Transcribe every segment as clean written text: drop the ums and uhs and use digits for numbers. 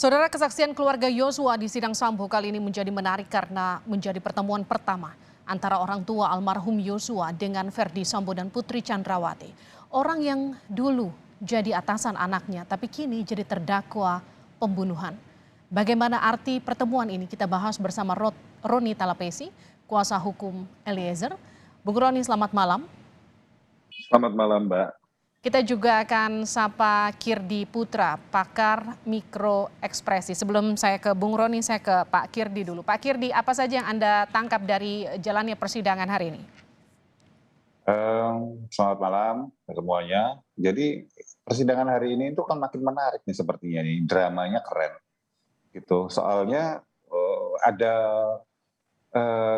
Saudara, kesaksian keluarga Yosua di sidang Sambo kali ini menjadi menarik karena menjadi pertemuan pertama antara orang tua almarhum Yosua dengan Verdi Sambo dan Putri Chandrawati. Orang yang dulu jadi atasan anaknya tapi kini jadi terdakwa pembunuhan. Bagaimana arti pertemuan ini kita bahas bersama Roni Talapesi, kuasa hukum Eliezer. Bung Roni, selamat malam. Selamat malam, Mbak. Kita juga akan sapa Kirdi Putra, pakar mikro ekspresi. Sebelum saya ke Bung Roni, saya ke Pak Kirdi dulu. Pak Kirdi, apa saja yang Anda tangkap dari jalannya persidangan hari ini? Selamat malam semuanya. Jadi persidangan hari ini itu kan makin menarik nih sepertinya nih, dramanya keren gitu. Soalnya ada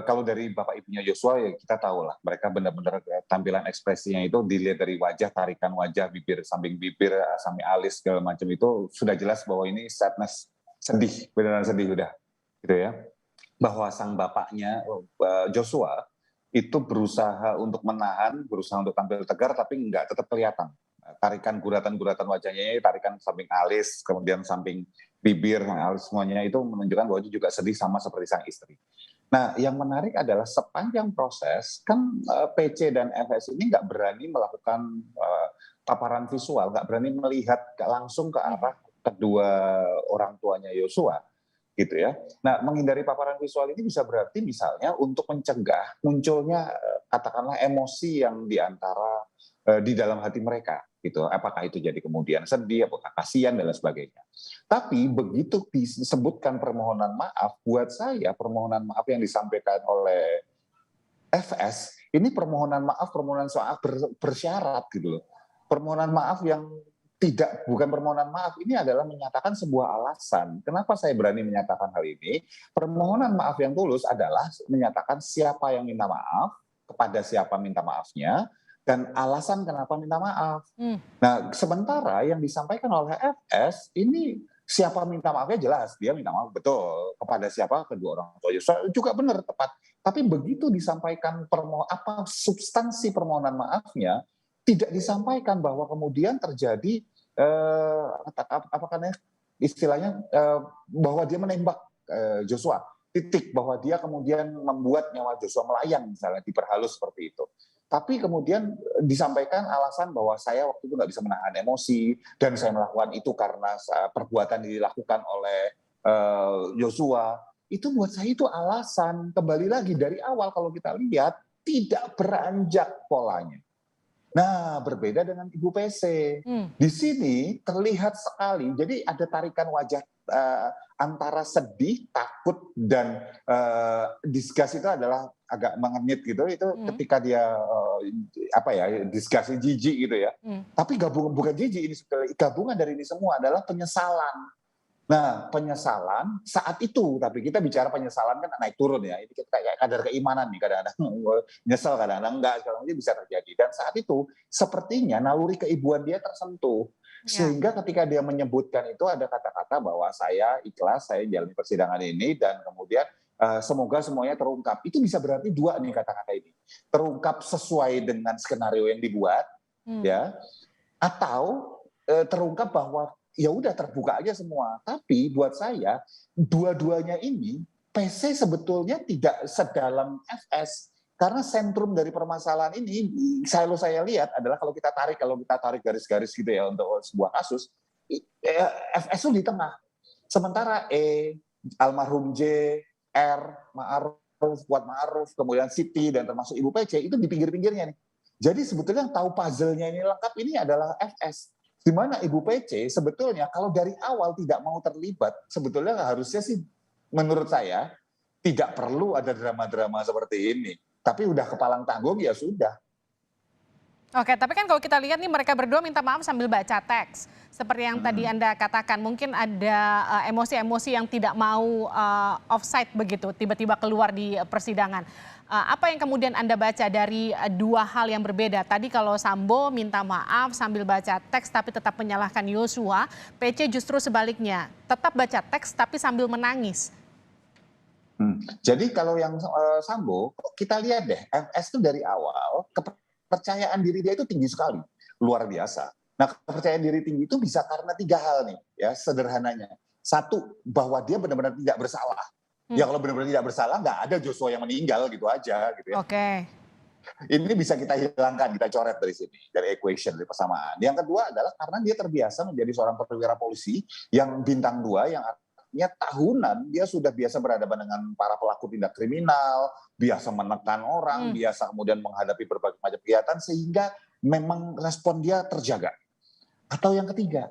kalau dari bapak ibunya Yosua ya kita tahu lah, mereka benar-benar tampilan ekspresinya itu dilihat dari wajah, tarikan wajah, bibir, samping bibir, sampai alis segala macam itu sudah jelas bahwa ini sadness, sedih, beneran sedih udah, gitu ya. Bahwa sang bapaknya Joshua itu berusaha untuk menahan, berusaha untuk tampil tegar, tapi enggak, tetap kelihatan. Tarikan guratan-guratan wajahnya, tarikan samping alis, kemudian samping bibir, alis semuanya itu menunjukkan bahwa dia juga sedih sama seperti sang istri. Nah, yang menarik adalah sepanjang proses kan PC dan FS ini nggak berani melakukan paparan visual, nggak berani melihat langsung ke arah kedua orang tuanya Yosua, gitu ya. Nah, menghindari paparan visual ini bisa berarti misalnya untuk mencegah munculnya katakanlah emosi yang di dalam hati mereka, gitu. Apakah itu jadi kemudian sedih, apakah kasihan dan lain sebagainya. Tapi begitu disebutkan permohonan maaf, buat saya permohonan maaf yang disampaikan oleh FS ini permohonan maaf bersyarat gitu loh. Permohonan maaf yang bukan permohonan maaf, ini adalah menyatakan sebuah alasan. Kenapa saya berani menyatakan hal ini? Permohonan maaf yang tulus adalah menyatakan siapa yang minta maaf, kepada siapa minta maafnya, dan alasan kenapa minta maaf. Nah, sementara yang disampaikan oleh FS ini siapa minta maafnya jelas, dia minta maaf betul kepada siapa, kedua orang tua Yosua, juga benar tepat. Tapi begitu disampaikan substansi permohonan maafnya, tidak disampaikan bahwa kemudian terjadi istilahnya bahwa dia menembak Joshua, titik, bahwa dia kemudian membuat nyawa Joshua melayang misalnya, diperhalus seperti itu. Tapi kemudian disampaikan alasan bahwa saya waktu itu nggak bisa menahan emosi dan saya melakukan itu karena perbuatan dilakukan oleh Joshua. Itu buat saya itu alasan, kembali lagi dari awal kalau kita lihat tidak beranjak polanya. Nah, berbeda dengan Ibu PC. Di sini terlihat sekali, jadi ada tarikan wajah antara sedih, takut, dan disgust itu adalah agak mengenyit gitu. Itu ketika dia disgust, jijik gitu ya. Tapi bukan jijik, ini gabungan dari ini semua adalah penyesalan. Nah, penyesalan saat itu, tapi kita bicara penyesalan kan naik turun ya. Ini kayak kadar keimanan nih, kadang-kadang nyesel, kadang-kadang enggak, segala macam bisa terjadi. Dan saat itu sepertinya naluri keibuan dia tersentuh. Sehingga ketika dia menyebutkan itu ada kata-kata bahwa saya ikhlas, saya jalani persidangan ini, dan kemudian semoga semuanya terungkap. Itu bisa berarti dua nih kata-kata ini. Terungkap sesuai dengan skenario yang dibuat, ya, atau terungkap bahwa ya udah terbuka aja semua. Tapi buat saya dua-duanya ini PC sebetulnya tidak sedalam FS, karena sentrum dari permasalahan ini saya lihat adalah kalau kita tarik garis-garis gitu ya untuk sebuah kasus, FS itu di tengah. Sementara almarhum J, R, Ma'ruf, Kuat Ma'ruf, kemudian Siti dan termasuk Ibu PC itu di pinggir-pinggirnya nih. Jadi sebetulnya yang tahu puzzle-nya ini lengkap ini adalah FS. Di mana Ibu PC sebetulnya kalau dari awal tidak mau terlibat, sebetulnya harusnya sih menurut saya tidak perlu ada drama-drama seperti ini. Tapi udah kepalang tanggung ya sudah. Oke, tapi kan kalau kita lihat nih mereka berdua minta maaf sambil baca teks. Seperti yang tadi Anda katakan, mungkin ada emosi-emosi yang tidak mau offside begitu, tiba-tiba keluar di persidangan. Apa yang kemudian Anda baca dari dua hal yang berbeda? Tadi kalau Sambo minta maaf sambil baca teks tapi tetap menyalahkan Yosua, PC justru sebaliknya, tetap baca teks tapi sambil menangis. Jadi kalau yang Sambo, kita lihat deh, FS itu dari awal kepercayaan diri dia itu tinggi sekali, luar biasa. Nah, kepercayaan diri tinggi itu bisa karena tiga hal nih, ya sederhananya. Satu, bahwa dia benar-benar tidak bersalah. Ya kalau benar-benar tidak bersalah, nggak ada Joshua yang meninggal gitu aja gitu ya. Oke. Ini bisa kita hilangkan, kita coret dari sini, dari equation, dari persamaan. Yang kedua adalah karena dia terbiasa menjadi seorang perwira polisi yang bintang 2, yang artinya tahunan dia sudah biasa berhadapan dengan para pelaku tindak kriminal, biasa menekan orang, biasa kemudian menghadapi berbagai macam kegiatan, sehingga memang respon dia terjaga. Atau yang ketiga,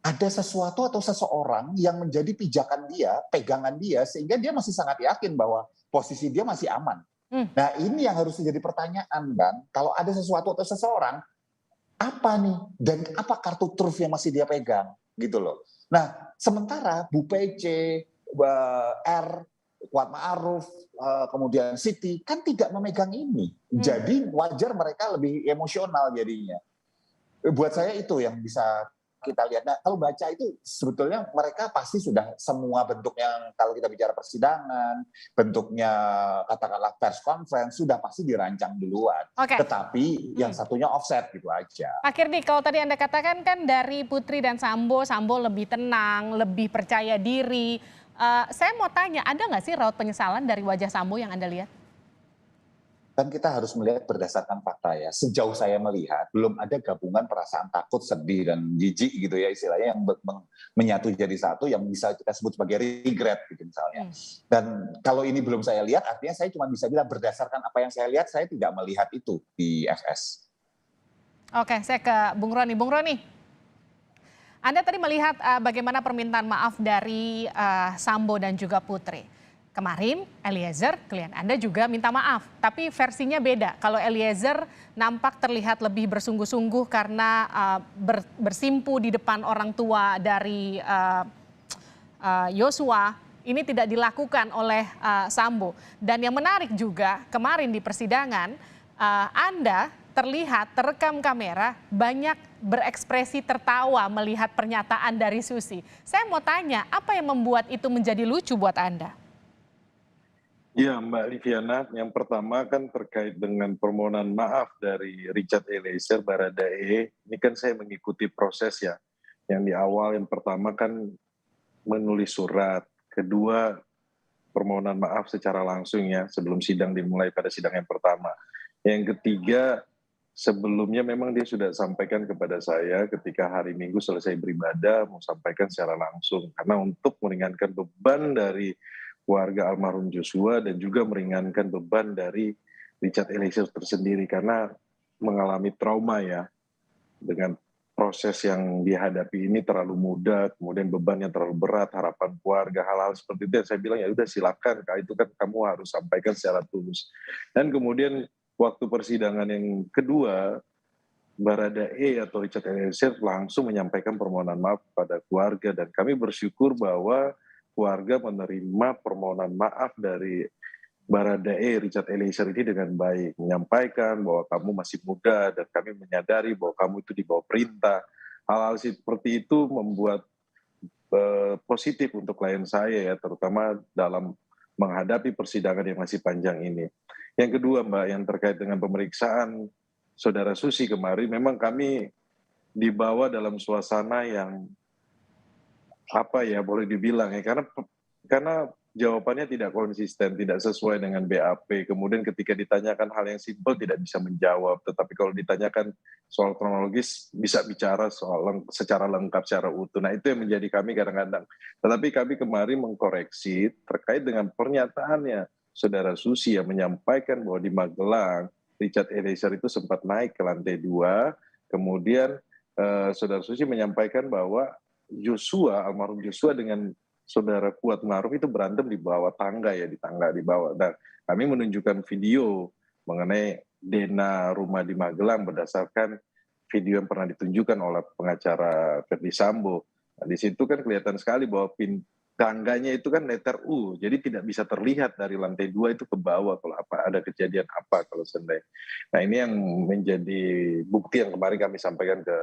ada sesuatu atau seseorang yang menjadi pijakan dia, pegangan dia, sehingga dia masih sangat yakin bahwa posisi dia masih aman. Nah ini yang harus menjadi pertanyaan kan, kalau ada sesuatu atau seseorang, apa nih, dan apa kartu truf yang masih dia pegang, gitu loh. Nah sementara Bu Pece, R, Kuat Ma'ruf, kemudian Siti, kan tidak memegang ini. Jadi wajar mereka lebih emosional jadinya. Buat saya itu yang bisa kita lihat. Nah, kalau baca itu sebetulnya mereka pasti sudah semua bentuk yang kalau kita bicara persidangan, bentuknya katakanlah press conference sudah pasti dirancang duluan. Oke. Tetapi yang satunya offset gitu aja. Pak Kirdi, kalau tadi Anda katakan kan dari Putri dan Sambo, Sambo lebih tenang, lebih percaya diri. Saya mau tanya, ada nggak sih raut penyesalan dari wajah Sambo yang Anda lihat? Kan kita harus melihat berdasarkan fakta ya. Sejauh saya melihat, belum ada gabungan perasaan takut, sedih, dan jijik gitu ya istilahnya yang menyatu jadi satu yang bisa kita sebut sebagai regret gitu misalnya. Dan kalau ini belum saya lihat, artinya saya cuma bisa bilang berdasarkan apa yang saya lihat, saya tidak melihat itu di FS. Oke, saya ke Bung Roni. Bung Roni, Anda tadi melihat bagaimana permintaan maaf dari Sambo dan juga Putri. Kemarin Eliezer, klien Anda juga minta maaf, tapi versinya beda. Kalau Eliezer nampak terlihat lebih bersungguh-sungguh karena bersimpu di depan orang tua dari Yosua, ini tidak dilakukan oleh Sambo. Dan yang menarik juga kemarin di persidangan, Anda terlihat terekam kamera banyak berekspresi tertawa melihat pernyataan dari Susi. Saya mau tanya, apa yang membuat itu menjadi lucu buat Anda? Ya Mbak Liviana, yang pertama kan terkait dengan permohonan maaf dari Richard Eliezer Baradae. Ini kan saya mengikuti proses ya. Yang di awal yang pertama kan menulis surat. Kedua permohonan maaf secara langsung ya sebelum sidang dimulai pada sidang yang pertama. Yang ketiga sebelumnya memang dia sudah sampaikan kepada saya ketika hari Minggu selesai beribadah mau sampaikan secara langsung. Karena untuk meringankan beban dari keluarga almarhum Joshua dan juga meringankan beban dari Richard Eliezer tersendiri karena mengalami trauma ya dengan proses yang dihadapi ini terlalu muda, kemudian bebannya terlalu berat, harapan keluarga, hal-hal seperti itu. Saya bilang ya udah silakan, itu kan kamu harus sampaikan secara tulus. Dan kemudian waktu persidangan yang kedua, Baradae atau Richard Eliezer langsung menyampaikan permohonan maaf kepada keluarga dan kami bersyukur bahwa keluarga menerima permohonan maaf dari Baradae Richard Eliezer ini dengan baik, menyampaikan bahwa kamu masih muda dan kami menyadari bahwa kamu itu di bawah perintah. Hal-hal seperti itu membuat positif untuk klien saya ya, terutama dalam menghadapi persidangan yang masih panjang ini. Yang kedua Mbak, yang terkait dengan pemeriksaan Saudara Susi kemarin, memang kami dibawa dalam suasana yang apa ya boleh dibilang ya karena jawabannya tidak konsisten, tidak sesuai dengan BAP. Kemudian ketika ditanyakan hal yang simpel tidak bisa menjawab, tetapi kalau ditanyakan soal kronologis bisa bicara soal secara lengkap, secara utuh. Nah itu yang menjadi kami kadang-kadang. Tetapi kami kemarin mengkoreksi terkait dengan pernyataannya Saudara Susi yang menyampaikan bahwa di Magelang Richard Eliezer itu sempat naik ke lantai 2, kemudian Saudara Susi menyampaikan bahwa Joshua, almarhum Joshua dengan Saudara Kuat Ma'ruf itu berantem di bawah tangga ya, di tangga di bawah. Dan kami menunjukkan video mengenai Dena rumah di Magelang berdasarkan video yang pernah ditunjukkan oleh pengacara Ferdi Sambo. Nah, di situ kan kelihatan sekali bahwa tangganya itu kan letter U, jadi tidak bisa terlihat dari lantai 2 itu ke bawah kalau ada kejadian apa kalau seandainya. Nah ini yang menjadi bukti yang kemarin kami sampaikan ke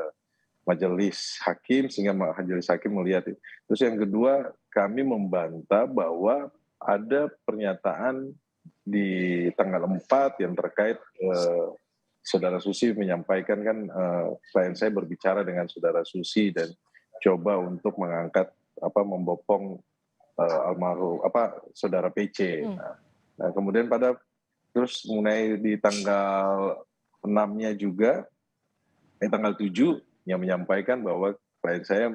majelis hakim sehingga majelis hakim melihat itu. Terus yang kedua kami membantah bahwa ada pernyataan di tanggal 4 yang terkait Saudara Susi menyampaikan kan klien saya berbicara dengan Saudara Susi dan coba untuk mengangkat membopong almarhum saudara PC. Nah, kemudian terus mengenai di tanggal 6-nya juga, tanggal 7 yang menyampaikan bahwa klien saya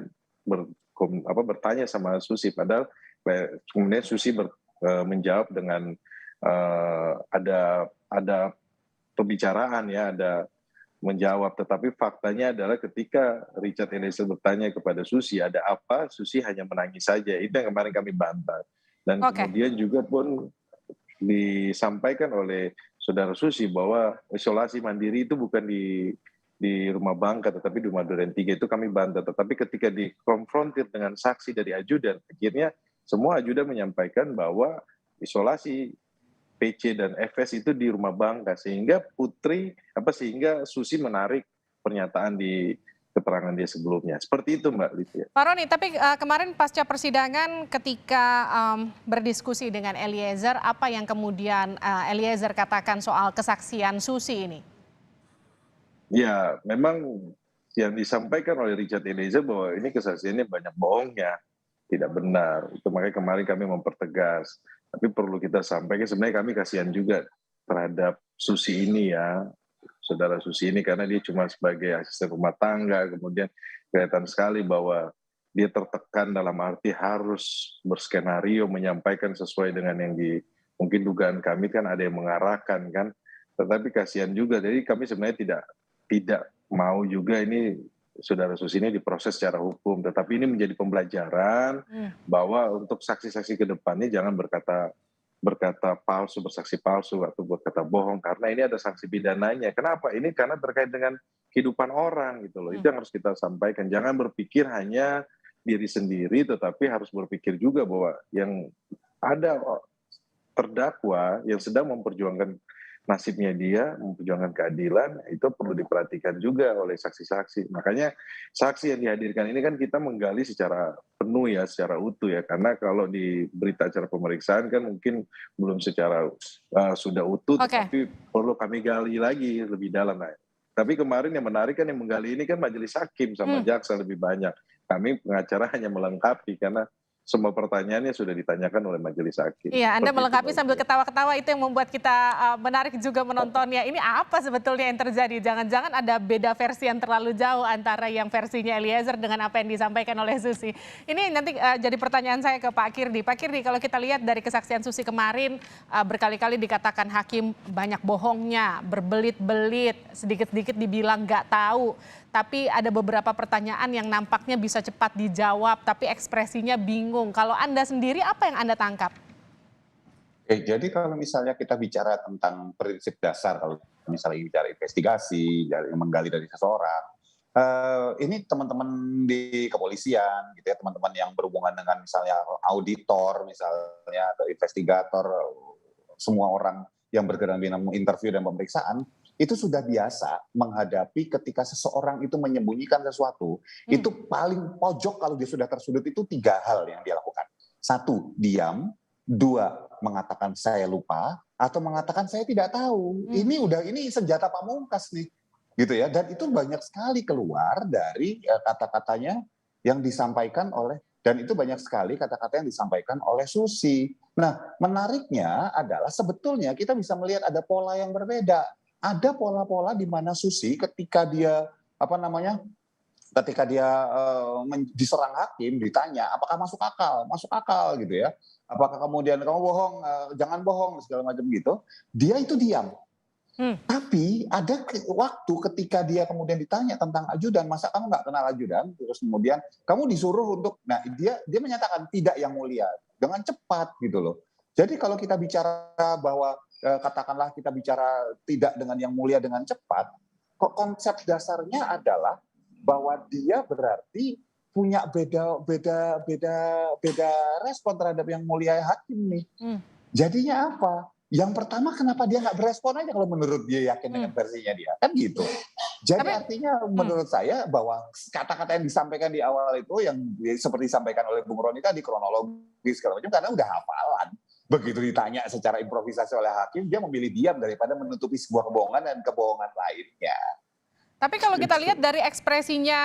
bertanya sama Susi, padahal kemudian Susi menjawab dengan ada pembicaraan ya, ada menjawab, tetapi faktanya adalah ketika Richard Eliezer bertanya kepada Susi ada apa, Susi hanya menangis saja. Itu yang kemarin kami bantah. Dan kemudian juga pun disampaikan oleh saudara Susi bahwa isolasi mandiri itu bukan di rumah Bangka tetapi di rumah Duren 3, itu kami bantah. Tetapi ketika dikonfrontir dengan saksi dari ajudan, akhirnya semua ajudan menyampaikan bahwa isolasi PC dan FS itu di rumah Bangka, sehingga Susi menarik pernyataan di keterangan dia sebelumnya. Seperti itu Mbak Livia. Pak Roni, tapi kemarin pasca persidangan ketika berdiskusi dengan Eliezer, apa yang kemudian Eliezer katakan soal kesaksian Susi ini? Ya, memang yang disampaikan oleh Richard Eliezer bahwa ini kesaksiannya banyak bohongnya, tidak benar. Itu makanya kemarin kami mempertegas. Tapi perlu kita sampaikan, sebenarnya kami kasihan juga terhadap Susi ini ya, saudara Susi ini, karena dia cuma sebagai asisten rumah tangga, kemudian kelihatan sekali bahwa dia tertekan dalam arti harus berskenario menyampaikan sesuai dengan yang mungkin dugaan kami kan ada yang mengarahkan kan, tetapi kasihan juga. Jadi kami sebenarnya tidak mau juga ini saudara Susi ini diproses secara hukum, tetapi ini menjadi pembelajaran bahwa untuk saksi-saksi ke depannya jangan berkata palsu, bersaksi palsu atau berkata bohong, karena ini ada sanksi pidananya. Kenapa? Ini karena terkait dengan kehidupan orang gitu loh. Itu yang harus kita sampaikan. Jangan berpikir hanya diri sendiri, tetapi harus berpikir juga bahwa yang ada terdakwa yang sedang memperjuangkan nasibnya dia, memperjuangkan keadilan, itu perlu diperhatikan juga oleh saksi-saksi. Makanya saksi yang dihadirkan ini kan kita menggali secara penuh ya, secara utuh ya, karena kalau di berita acara pemeriksaan kan mungkin belum secara sudah utuh, tapi perlu kami gali lagi lebih dalam. Nah, tapi kemarin yang menarik kan yang menggali ini kan majelis hakim sama jaksa lebih banyak. Kami pengacara hanya melengkapi karena semua pertanyaannya sudah ditanyakan oleh majelis hakim. Iya, Anda melengkapi sambil ketawa-ketawa, itu yang membuat kita menarik juga menontonnya. Ini apa sebetulnya yang terjadi? Jangan-jangan ada beda versi yang terlalu jauh antara yang versinya Eliezer dengan apa yang disampaikan oleh Susi. Ini nanti jadi pertanyaan saya ke Pak Kirdi. Pak Kirdi, kalau kita lihat dari kesaksian Susi kemarin, berkali-kali dikatakan hakim banyak bohongnya, berbelit-belit, sedikit-sedikit dibilang nggak tahu. Tapi ada beberapa pertanyaan yang nampaknya bisa cepat dijawab, tapi ekspresinya bingung. Kalau Anda sendiri, apa yang Anda tangkap? Jadi kalau misalnya kita bicara tentang prinsip dasar, kalau misalnya bicara investigasi, menggali dari seseorang, ini teman-teman di kepolisian, gitu ya, teman-teman yang berhubungan dengan misalnya auditor, misalnya atau investigator, semua orang yang bergerak di dalam interview dan pemeriksaan, itu sudah biasa menghadapi ketika seseorang itu menyembunyikan sesuatu. Itu paling pojok kalau dia sudah tersudut itu 3 hal yang dia lakukan. 1, diam. 2, mengatakan saya lupa. Atau mengatakan saya tidak tahu. Ini senjata pamungkas nih. Gitu ya. Dan itu banyak sekali keluar dari kata-katanya yang disampaikan oleh, dan itu banyak sekali kata-kata yang disampaikan oleh Susi. Nah, menariknya adalah sebetulnya kita bisa melihat ada pola yang berbeda. Ada pola-pola di mana Susi ketika dia diserang hakim, ditanya apakah masuk akal gitu ya, apakah kemudian kamu bohong, jangan bohong segala macam gitu, dia itu diam. Tapi ada waktu ketika dia kemudian ditanya tentang ajudan, masa kamu nggak kenal ajudan, terus kemudian kamu disuruh untuk, nah dia menyatakan tidak yang mulia dengan cepat gitu loh. Jadi kalau kita bicara bahwa katakanlah kita bicara tidak dengan yang mulia dengan cepat, konsep dasarnya adalah bahwa dia berarti punya beda respon terhadap yang mulia hakim nih. Jadinya apa? Yang pertama, kenapa dia nggak berespon aja kalau menurut dia yakin dengan versinya dia, kan gitu. Jadi artinya menurut saya bahwa kata-kata yang disampaikan di awal itu yang seperti disampaikan oleh Bung Roni tadi, kronologis segala macam, karena udah hafalan. Begitu ditanya secara improvisasi oleh hakim, dia memilih diam daripada menutupi sebuah kebohongan dan kebohongan lainnya. Tapi kalau kita lihat dari ekspresinya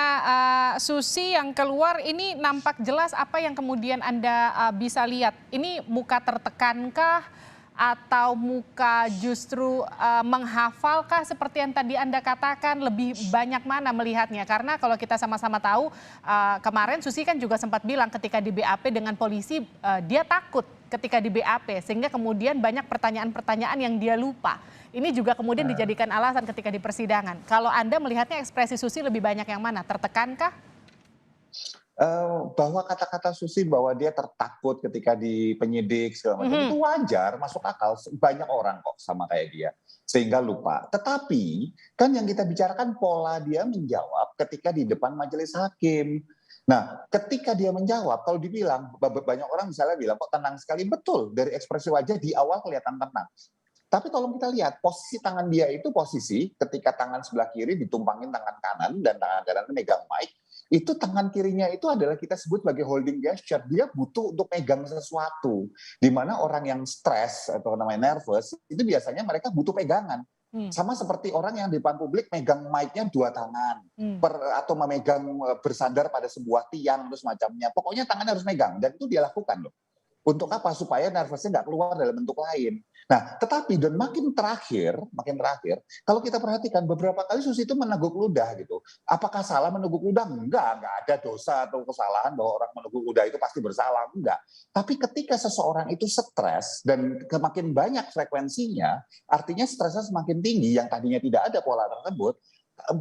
Susi yang keluar ini nampak jelas apa yang kemudian Anda bisa lihat. Ini muka tertekankah atau muka justru menghafalkah seperti yang tadi Anda katakan, lebih banyak mana melihatnya? Karena kalau kita sama-sama tahu kemarin Susi kan juga sempat bilang ketika di BAP dengan polisi dia takut ketika di BAP sehingga kemudian banyak pertanyaan-pertanyaan yang dia lupa. Ini juga kemudian dijadikan alasan ketika di persidangan. Kalau Anda melihatnya ekspresi Susi lebih banyak yang mana? Tertekankah? Bahwa kata-kata Susi bahwa dia tertakut ketika di penyidik segala macam itu wajar, masuk akal. Banyak orang kok sama kayak dia sehingga lupa. Tetapi kan yang kita bicarakan pola dia menjawab ketika di depan majelis hakim. Nah, ketika dia menjawab, kalau dibilang banyak orang misalnya bilang kok tenang sekali, betul dari ekspresi wajah di awal kelihatan tenang. Tapi tolong kita lihat posisi tangan dia itu posisi ketika tangan sebelah kiri ditumpangin tangan kanan dan tangan kanan megang mic, itu tangan kirinya itu adalah kita sebut sebagai holding gesture. Dia butuh untuk megang sesuatu. Di mana orang yang stres atau namanya nervous itu biasanya mereka butuh pegangan. Sama seperti orang yang di depan publik megang mic-nya dua tangan atau memegang bersandar pada sebuah tiang terus semacamnya. Pokoknya tangannya harus megang dan itu dia lakukan loh. Untuk apa? Supaya nervousnya nggak keluar dalam bentuk lain. Nah, tetapi dan makin terakhir, kalau kita perhatikan beberapa kali Susi itu meneguk ludah gitu. Apakah salah meneguk ludah? Enggak ada dosa atau kesalahan bahwa orang meneguk ludah itu pasti bersalah, enggak. Tapi ketika seseorang itu stres dan semakin banyak frekuensinya, artinya stresnya semakin tinggi yang tadinya tidak ada pola tersebut,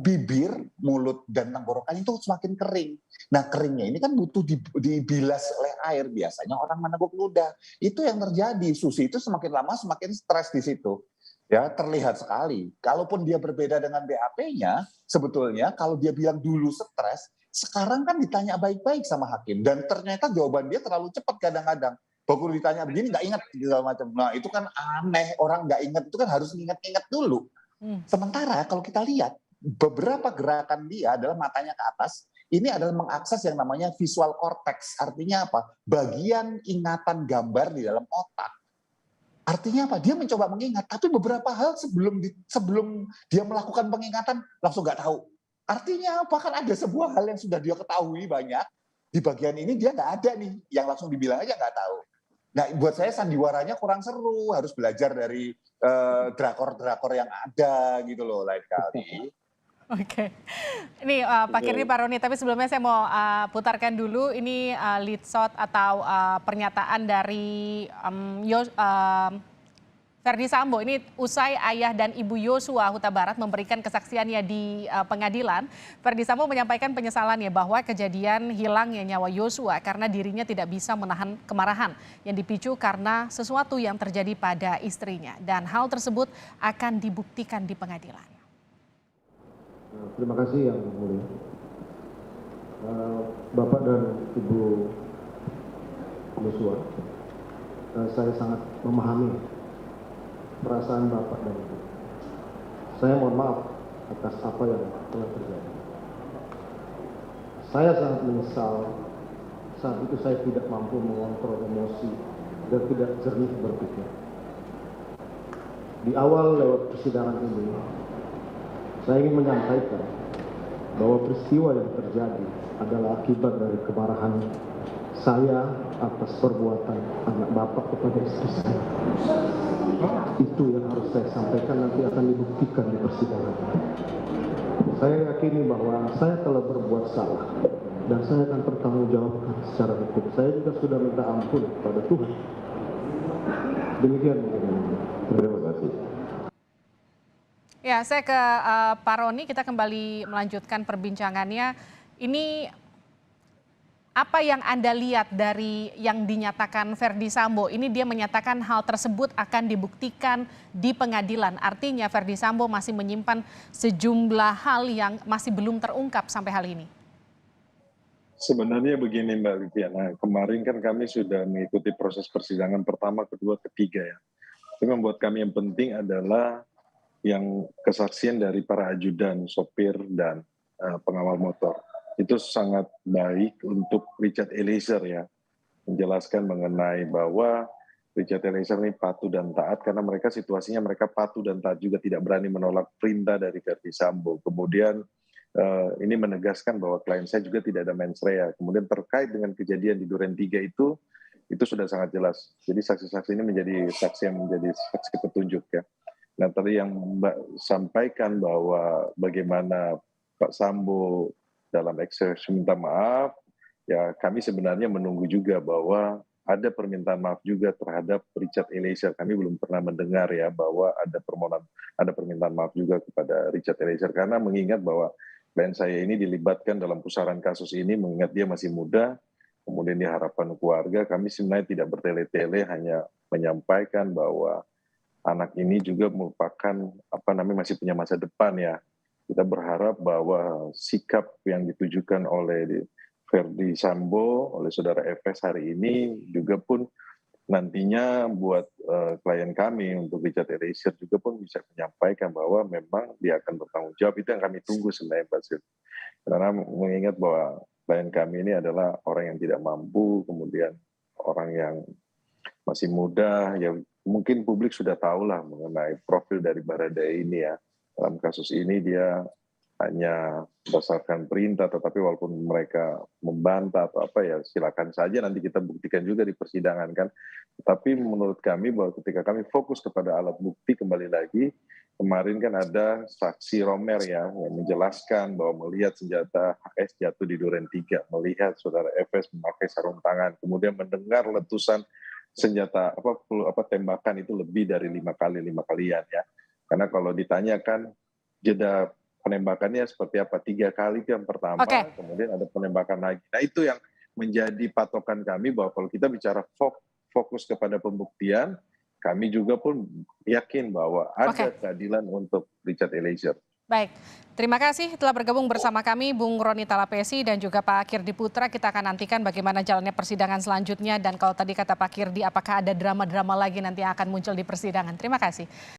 bibir, mulut, dan tenggorokan itu semakin kering. Nah, keringnya ini kan butuh dibilas oleh air. Biasanya orang meneguk ludah. Itu yang terjadi. Susi itu semakin lama semakin stres di situ. Ya, terlihat sekali. Kalaupun dia berbeda dengan BAP-nya, sebetulnya kalau dia bilang dulu stres, sekarang kan ditanya baik-baik sama hakim. Dan ternyata jawaban dia terlalu cepat kadang-kadang. Baru ditanya begini nggak ingat segala macam. Nah, itu kan aneh. Orang nggak ingat itu kan harus ingat-ingat dulu. Sementara kalau kita lihat, beberapa gerakan dia adalah matanya ke atas, ini adalah mengakses yang namanya visual cortex. Artinya apa? Bagian ingatan gambar di dalam otak. Artinya apa? Dia mencoba mengingat, tapi beberapa hal sebelum dia melakukan pengingatan langsung nggak tahu. Artinya apa? Kan ada sebuah hal yang sudah dia ketahui banyak, di bagian ini dia nggak ada nih, yang langsung dibilang aja nggak tahu. Nah, buat saya sandiwaranya kurang seru, harus belajar dari drakor-drakor yang ada gitu loh lain kali. Oke, ini Pak Kirdi, Pak Roni, tapi sebelumnya saya mau putarkan dulu ini lead shot atau pernyataan dari Verdi Sambo. Ini usai ayah dan ibu Yosua Huta Barat memberikan kesaksiannya di pengadilan. Verdi Sambo menyampaikan penyesalannya bahwa kejadian hilangnya nyawa Yosua karena dirinya tidak bisa menahan kemarahan yang dipicu karena sesuatu yang terjadi pada istrinya. Dan hal tersebut akan dibuktikan di pengadilan. Terima kasih yang mulia. Bapak dan Ibu Yosua, saya sangat memahami perasaan Bapak dan Ibu. Saya mohon maaf atas apa yang telah terjadi. Saya sangat menyesal saat itu saya tidak mampu mengontrol emosi dan tidak jernih berpikir. Di awal lewat persidangan ini, saya ingin menyampaikan bahwa peristiwa yang terjadi adalah akibat dari kemarahan saya atas perbuatan anak Bapak kepada istri saya. Itu yang harus saya sampaikan, nanti akan dibuktikan di persidangan. Saya yakini bahwa saya telah berbuat salah dan saya akan bertanggungjawabkan secara hukum. Saya juga sudah minta ampun kepada Tuhan. Demikian. Terima kasih. Ya, saya ke Pak Roni, kita kembali melanjutkan perbincangannya. Ini apa yang Anda lihat dari yang dinyatakan Verdi Sambo? Ini dia menyatakan hal tersebut akan dibuktikan di pengadilan. Artinya Verdi Sambo masih menyimpan sejumlah hal yang masih belum terungkap sampai hal ini. Sebenarnya begini Mbak Liviana, kemarin kan kami sudah mengikuti proses persidangan pertama, kedua, ketiga ya. Yang membuat kami yang penting adalah yang kesaksian dari para ajudan, sopir, dan pengawal motor. Itu sangat baik untuk Richard Eliezer ya, menjelaskan mengenai bahwa Richard Eliezer ini patuh dan taat karena situasinya mereka patuh dan taat juga, tidak berani menolak perintah dari Verdi Sambo. Kemudian ini menegaskan bahwa klien saya juga tidak ada mens rea. Kemudian terkait dengan kejadian di Duren 3 itu sudah sangat jelas. Jadi saksi-saksi ini menjadi saksi yang menjadi saksi petunjuk ya. Nah tadi yang Mbak sampaikan bahwa bagaimana Pak Sambo dalam ekspresi minta maaf, ya kami sebenarnya menunggu juga bahwa ada permintaan maaf juga terhadap Richard Eliezer. Kami belum pernah mendengar ya bahwa ada permintaan maaf juga kepada Richard Eliezer, karena mengingat bahwa klien saya ini dilibatkan dalam pusaran kasus ini, mengingat dia masih muda, kemudian di harapan keluarga, kami sebenarnya tidak bertele-tele, hanya menyampaikan bahwa anak ini juga merupakan masih punya masa depan ya. Kita berharap bahwa sikap yang ditujukan oleh Verdi Sambo, oleh saudara FS hari ini juga pun nantinya buat klien kami untuk Richard Eliezer juga pun bisa menyampaikan bahwa memang dia akan bertanggung jawab. Itu yang kami tunggu sebenarnya Pak Sil. Karena mengingat bahwa klien kami ini adalah orang yang tidak mampu, kemudian orang yang masih muda, ya mungkin publik sudah tahu lah mengenai profil dari Baradae ini ya. Dalam kasus ini dia hanya berdasarkan perintah, tetapi walaupun mereka membantah atau apa ya silakan saja, nanti kita buktikan juga di persidangan kan. Tetapi menurut kami bahwa ketika kami fokus kepada alat bukti, kembali lagi kemarin kan ada saksi Romer ya yang menjelaskan bahwa melihat senjata HS jatuh di Duren 3, melihat saudara FS memakai sarung tangan, kemudian mendengar letusan senjata tembakan itu lebih dari 5 kalian ya. Karena kalau ditanyakan jeda penembakannya seperti apa, 3 kali itu yang pertama, kemudian ada penembakan lagi. Nah itu yang menjadi patokan kami bahwa kalau kita bicara fokus kepada pembuktian, kami juga pun yakin bahwa ada keadilan untuk Richard Eliezer. Baik, terima kasih telah bergabung bersama kami Bung Roni Talapesi dan juga Pak Kirdi Putra. Kita akan nantikan bagaimana jalannya persidangan selanjutnya, dan kalau tadi kata Pak Kirdi apakah ada drama-drama lagi nanti yang akan muncul di persidangan. Terima kasih.